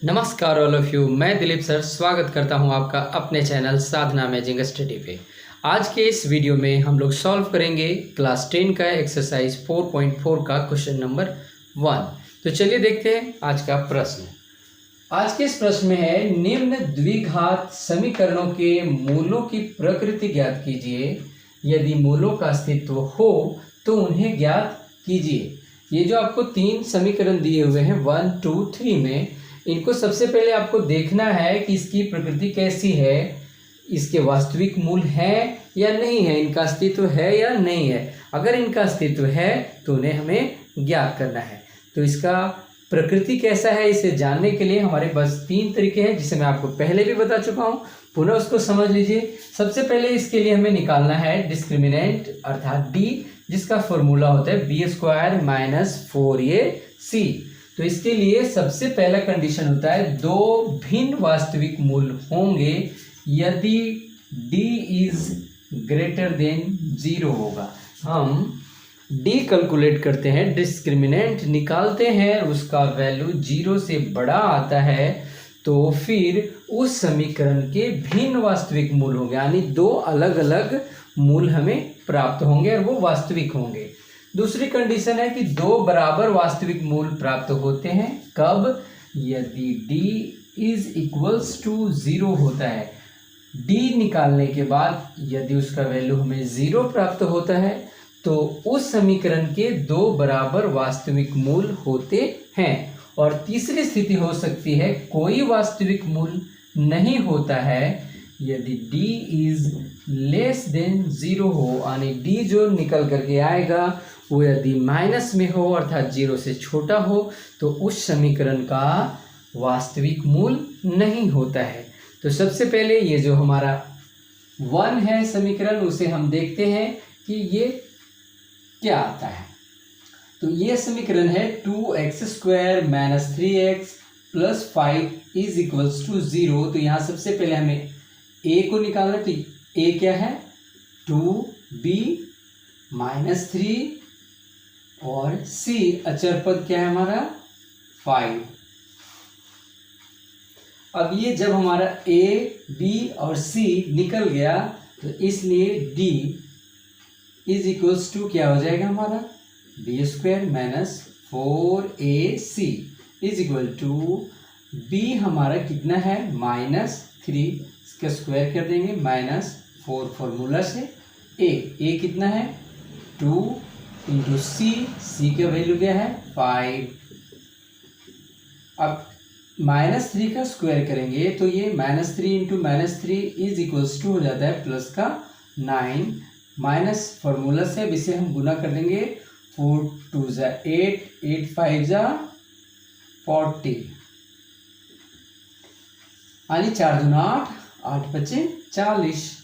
नमस्कार all of you, मैं Dilip sir स्वागत करता हूं आपका अपने चैनल साधना अमेजिंग स्टडी पे। आज के इस वीडियो में हम लोग सॉल्व करेंगे क्लास 10 का एक्सरसाइज 4.4 का क्वेश्चन नंबर 1। तो चलिए देखते हैं आज का प्रश्न। आज के इस प्रश्न में है, निम्न द्विघात समीकरणों के मूलों की प्रकृति ज्ञात कीजिए। यदि मूलों का अस्तित्व हो तो उन्हें ज्ञात कीजिए। ये जो आपको 3 समीकरण दिए हुए हैं 1, 2, 3 में, इनको सबसे पहले आपको देखना है कि इसकी प्रकृति कैसी है, इसके वास्तविक मूल है या नहीं है, इनका अस्तित्व है या नहीं है। अगर इनका अस्तित्व है तो उन्हें हमें ज्ञात करना है। तो इसका प्रकृति कैसा है, इसे जानने के लिए हमारे पास 3 तरीके हैं, जिसे मैं आपको पहले भी बता चुका हूँ। पुनः उसको समझ लीजिए। सबसे पहले इसके लिए हमें निकालना है डिस्क्रिमिनेंट अर्थात डी, जिसका फॉर्मूला होता है b² - 4ac। तो इसके लिए सबसे पहला कंडीशन होता है 2 भिन्न वास्तविक मूल होंगे यदि d इज ग्रेटर देन 0 होगा। हम d कैलकुलेट करते हैं, डिस्क्रिमिनेंट निकालते हैं, उसका वैल्यू 0 से बड़ा आता है तो फिर उस समीकरण के भिन्न वास्तविक मूल होंगे, यानी 2 अलग अलग मूल हमें प्राप्त होंगे और वो वास्तविक होंगे। दूसरी कंडीशन है कि 2 बराबर वास्तविक मूल प्राप्त होते हैं। कब? यदि d इज इक्वल्स टू 0 होता है। d निकालने के बाद यदि उसका वैल्यू हमें 0 प्राप्त होता है तो उस समीकरण के 2 बराबर वास्तविक मूल होते हैं। और तीसरी स्थिति हो सकती है कोई वास्तविक मूल नहीं होता है, यदि d इज लेस देन 0 हो, यानी d जो निकल करके आएगा वो यदि माइनस में हो अर्थात 0 से छोटा हो तो उस समीकरण का वास्तविक मूल नहीं होता है। तो सबसे पहले ये जो हमारा 1 है समीकरण, उसे हम देखते हैं कि ये क्या आता है। तो ये समीकरण है 2x² - 3x + 5 is equals to 0। तो यहाँ सबसे पहले हमें a को निकालना है। तो a क्या है? 2b - 3 और c अचर पद क्या है हमारा? 5। अब ये जब हमारा a, b और c निकल गया तो इसलिए d इज इक्वल्स टू क्या हो जाएगा हमारा? b² - 4ac is equal to b हमारा कितना है? -3, इसका स्क्वायर कर देंगे, -4 फॉर्मूला से। a कितना है? 2 इंटू c का वैल्यू क्या है? 5। अब -3 का स्क्वायर करेंगे तो ये -3 इंटू -3 इज इक्वल्स टू हो जाता है प्लस का 9 माइनस फॉर्मूला से। अब इसे हम गुना कर देंगे, 4 2 = 8, 8 5 = 40, यानी 4 दूना 8, 8 5 40।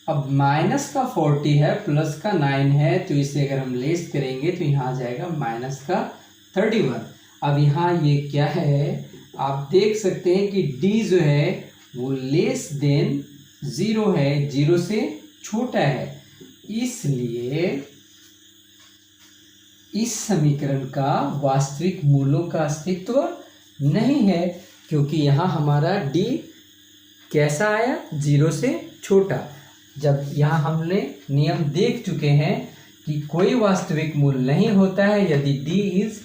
अब माइनस का 40 है, प्लस का 9 है, तो इसे अगर हम लेस करेंगे तो यहाँ आ जाएगा माइनस का 31। अब यहाँ ये क्या है, आप देख सकते हैं कि d जो है वो लेस देन 0 है, 0 से छोटा है, इसलिए इस समीकरण का वास्तविक मूलों का अस्तित्व नहीं है, क्योंकि यहाँ हमारा d कैसा आया? 0 से छोटा। जब यहाँ हमने नियम देख चुके हैं कि कोई वास्तविक मूल नहीं होता है यदि d इज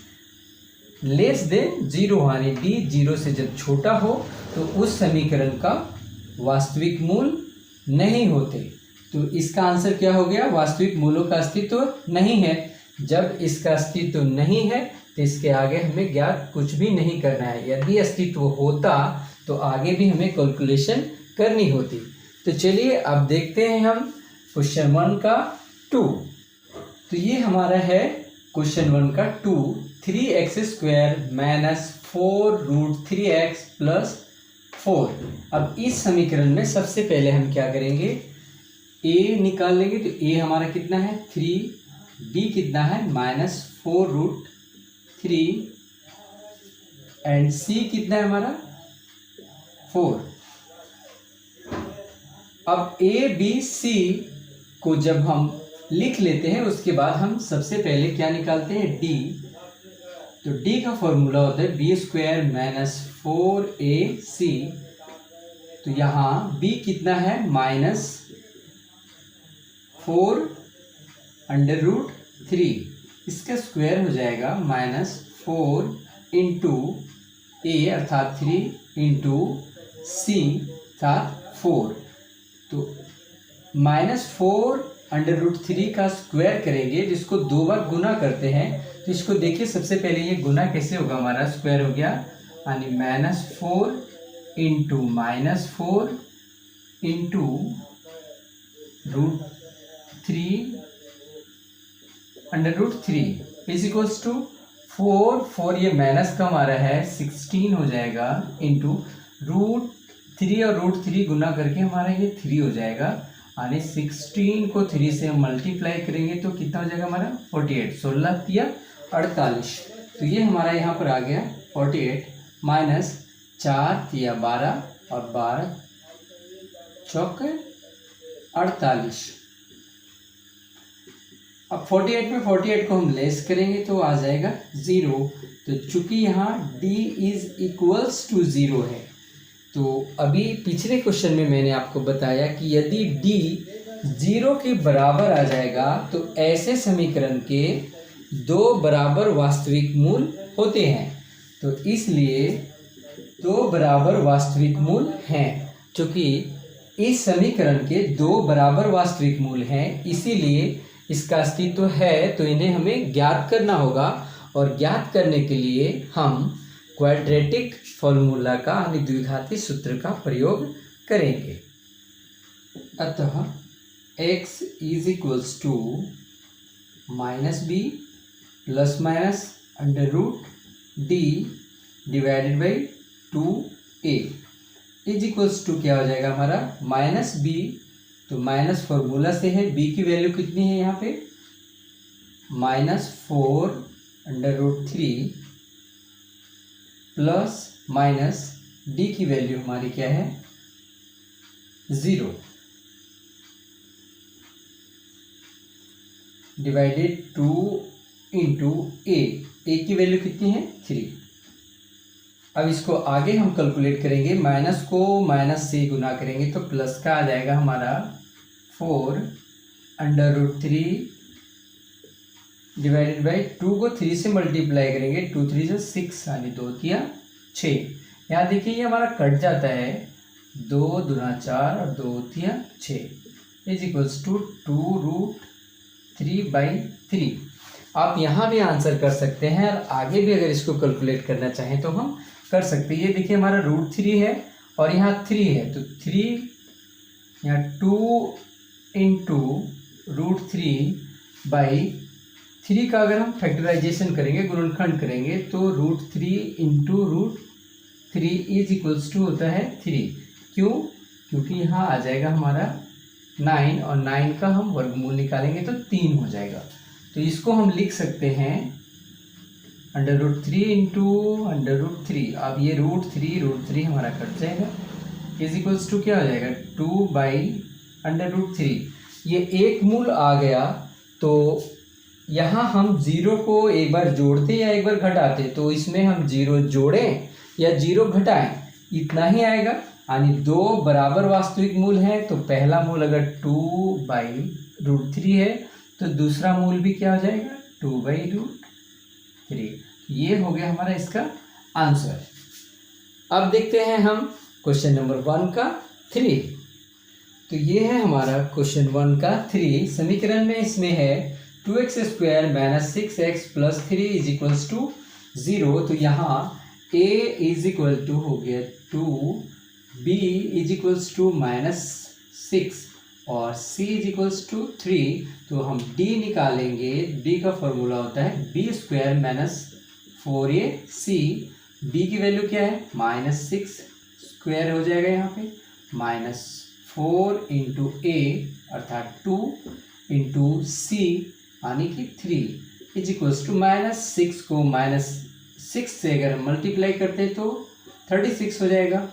लेस देन 0, यानी d 0 से जब छोटा हो तो उस समीकरण का वास्तविक मूल नहीं होते। तो इसका आंसर क्या हो गया? वास्तविक मूलों का अस्तित्व नहीं है। जब इसका अस्तित्व नहीं है तो इसके आगे हमें ज्ञात कुछ भी नहीं करना है। यदि अस्तित्व होता तो आगे भी हमें कैलकुलेशन करनी होती। तो चलिए अब देखते हैं हम क्वेश्चन 1 का 2। तो ये हमारा है क्वेश्चन 1 का 2, 3x² - 4√3x + 4। अब इस समीकरण में सबसे पहले हम क्या करेंगे? a निकाल लेंगे। तो a हमारा कितना है? 3, b कितना है? -4√3 एंड c कितना है हमारा? 4। अब a b c को जब हम लिख लेते हैं उसके बाद हम सबसे पहले क्या निकालते हैं? d। तो डी का फॉर्मूला होता है बी स्क्वायर माइनस 4ac। तो यहाँ b कितना है -4√3, इसका स्क्वायर हो जाएगा -4 इंटू a अर्थात 3 इंटू c अर्थात 4। तो -4√3 का स्क्वायर करेंगे, जिसको 2 बार गुना करते हैं। तो इसको देखिए, सबसे पहले ये गुना कैसे होगा, हमारा स्क्वायर हो गया यानी -4 into -4 into √3 is equals to 4 ये माइनस का हमारा है 16 हो जाएगा, इंटू √3 और √3 गुना करके हमारा ये 3 हो जाएगा। यानी 16 को 3 से हम मल्टीप्लाई करेंगे तो कितना हो जाएगा हमारा 48। 16 तिया 48, तो ये हमारा यहाँ पर आ गया 48 माइनस 4 तिया 12 और 12 चौक 48। अब 48 में 48 को हम लेस करेंगे तो आ जाएगा 0। तो चूंकि यहाँ d इज इक्वल्स टू 0 है, तो अभी पिछले क्वेश्चन में मैंने आपको बताया कि यदि d 0 के बराबर आ जाएगा तो ऐसे समीकरण के 2 बराबर वास्तविक मूल होते हैं। तो इसलिए 2 बराबर वास्तविक मूल हैं। चूंकि इस समीकरण के 2 बराबर वास्तविक मूल हैं, इसीलिए इसका अस्तित्व है, तो इन्हें हमें ज्ञात करना होगा। और ज्ञात करने के लिए हम क्वाड्रेटिक फॉर्मूला का यानी द्विघाती सूत्र का प्रयोग करेंगे। अतः x is equals to -b plus minus √d divided by 2a is equals to क्या हो जाएगा हमारा -b। तो माइनस फॉर्मूला से है, b की वैल्यू कितनी है यहाँ पे -4√3 प्लस माइनस d की वैल्यू हमारी क्या है 0 डिवाइडेड 2 इंटू a की वैल्यू कितनी है 3। अब इसको आगे हम कैलकुलेट करेंगे, माइनस को माइनस से गुना करेंगे तो प्लस का आ जाएगा हमारा 4√3 डिवाइडेड बाई 2 को 3 से मल्टीप्लाई करेंगे, 2 3 से 6 यानी 2 तिया 6। यहाँ देखिए ये हमारा कट जाता है, 2 दूना 4 और 2 तिया 6 इज इक्वल्स टू 2√3/3। आप यहाँ भी आंसर कर सकते हैं और आगे भी अगर इसको कैलकुलेट करना चाहें तो हम कर सकते हैं। ये देखिए हमारा √3 है और यहाँ 3 है, तो 3 यहाँ 2 इंटू √3/3 का अगर हम फैक्टराइजेशन करेंगे, गुणनखंड करेंगे, तो √3 इंटू √3 इज इक्वल्स टू होता है 3। क्यों? क्योंकि यहाँ आ जाएगा हमारा 9 और 9 का हम वर्गमूल निकालेंगे तो 3 हो जाएगा। तो इसको हम लिख सकते हैं √3 इंटू √3। अब ये √3 हमारा कट जाएगा, इज इक्वल्स टू क्या हो जाएगा 2/√3। ये एक मूल आ गया, तो यहाँ हम 0 को एक बार जोड़ते या एक बार घटाते, तो इसमें हम 0 जोड़ें या 0 घटाएं, इतना ही आएगा। यानी 2 बराबर वास्तविक मूल हैं, तो पहला मूल अगर 2/√3 है तो दूसरा मूल भी क्या हो जाएगा 2/√3। ये हो गया हमारा इसका आंसर। अब देखते हैं हम क्वेश्चन नंबर 1 का 3। तो ये है हमारा क्वेश्चन 1 का 3। समीकरण में इसमें है 2x² - 6x + 3 is equals to 0। तो यहाँ a इज इक्वल टू हो गया 2, b इज इक्वल्स टू -6 और c इज इक्वल्स टू 3। तो हम d निकालेंगे, d का फॉर्मूला होता है b² - 4ac। b की वैल्यू क्या है -6, स्क्वायर हो जाएगा यहाँ पे -4 इंटू a अर्थात 2 इंटू c यानी कि 3 इज इक्वल्स टू -6 को -6 से अगर हम मल्टीप्लाई करते हैं तो 36 हो जाएगा।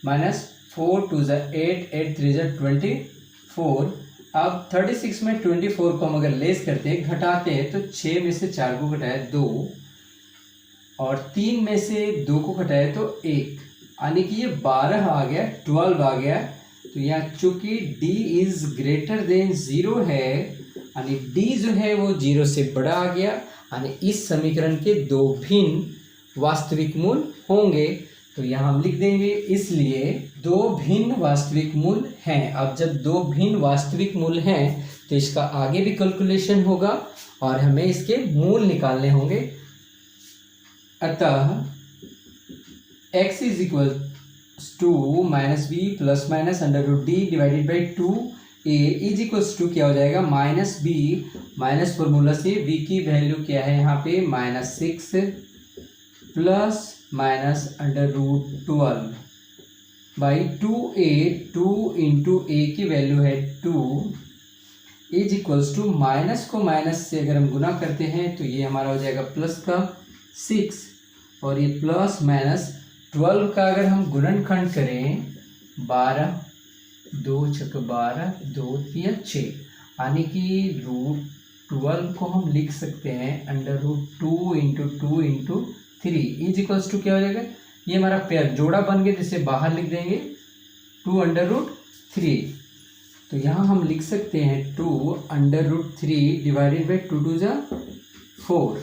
-4 2 = 8, 8 3 = 24। अब 36 में 24 को हम अगर लेस करते हैं, घटाते हैं, तो 6 में से 4 को घटाया 2 और 3 में से 2 को घटाए तो 1, यानी कि ये 12 आ गया, 12 आ गया। तो यहाँ चूंकि d इज ग्रेटर देन 0 है, यानी d जो है वो 0 से बड़ा आ गया, यानी इस समीकरण के 2 भिन्न वास्तविक मूल होंगे। तो यहाँ हम लिख देंगे इसलिए 2 भिन्न वास्तविक मूल हैं। अब जब 2 भिन्न वास्तविक मूल हैं तो इसका आगे भी कैलकुलेशन होगा और हमें इसके मूल निकालने होंगे। अतः x is equal to minus B plus minus under root D divided by 2a is equals to क्या हो जाएगा, माइनस बी माइनस फॉर्मूला से b की वैल्यू क्या है यहाँ पे -6 plus minus under root 12 by 2a, 2 into a की वैल्यू है 2 इज इक्वल्स टू माइनस को माइनस से अगर हम गुना करते हैं तो ये हमारा हो जाएगा प्लस का 6 और ये प्लस माइनस 12 का अगर हम गुणनखंड करें 12, 2 छक 12, 2 3 6, यानी कि रूट 12 को हम लिख सकते हैं under root 2 into 2 into 3 is equals to क्या हो जाएगा, ये हमारा पेयर जोड़ा बन गया जिसे बाहर लिख देंगे 2 अंडर रूट 3। तो यहाँ हम लिख सकते हैं 2 अंडर रूट 3 डिवाइडेड बाई 2 2 जा 4।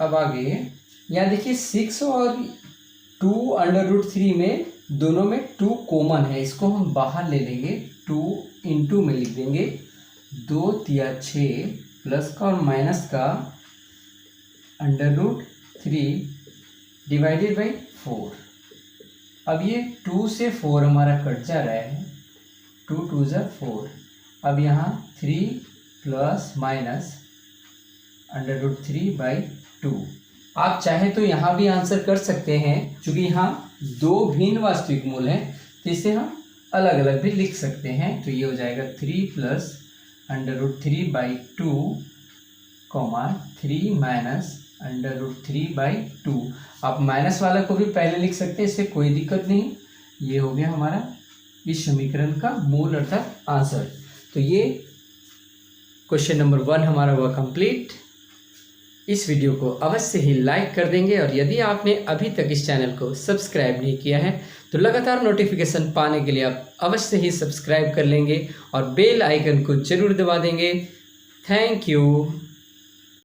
अब आगे यहाँ देखिए 6 और 2 अंडर रूट 3 में दोनों में 2 कॉमन है, इसको हम बाहर ले लेंगे, 2 इंटू में लिख देंगे 2 3 6 प्लस का और माइनस का अंडर रूट 3 डिवाइडेड बाई 4। अब ये 2 से 4 हमारा कट जा रहा है, 2 2 जा 4। अब यहाँ 3 plus minus under root 3 by 2। आप चाहे तो यहाँ भी आंसर कर सकते हैं, क्योंकि यहाँ 2 भिन्न वास्तविक मूल हैं तो इसे हम अलग अलग भी लिख सकते हैं। तो ये हो जाएगा 3 plus under root 3 by 2 comma 3 minus under root 3 by 2। आप माइनस वाला को भी पहले लिख सकते हैं, इससे कोई दिक्कत नहीं। ये हो गया हमारा इस समीकरण का मूल अर्थात आंसर। तो ये क्वेश्चन नंबर 1 हमारा हुआ कंप्लीट। इस वीडियो को अवश्य ही लाइक कर देंगे और यदि आपने अभी तक इस चैनल को सब्सक्राइब नहीं किया है तो लगातार नोटिफिकेशन पाने के लिए आप अवश्य ही सब्सक्राइब कर लेंगे और बेल आइकन को जरूर दबा देंगे। Thank you.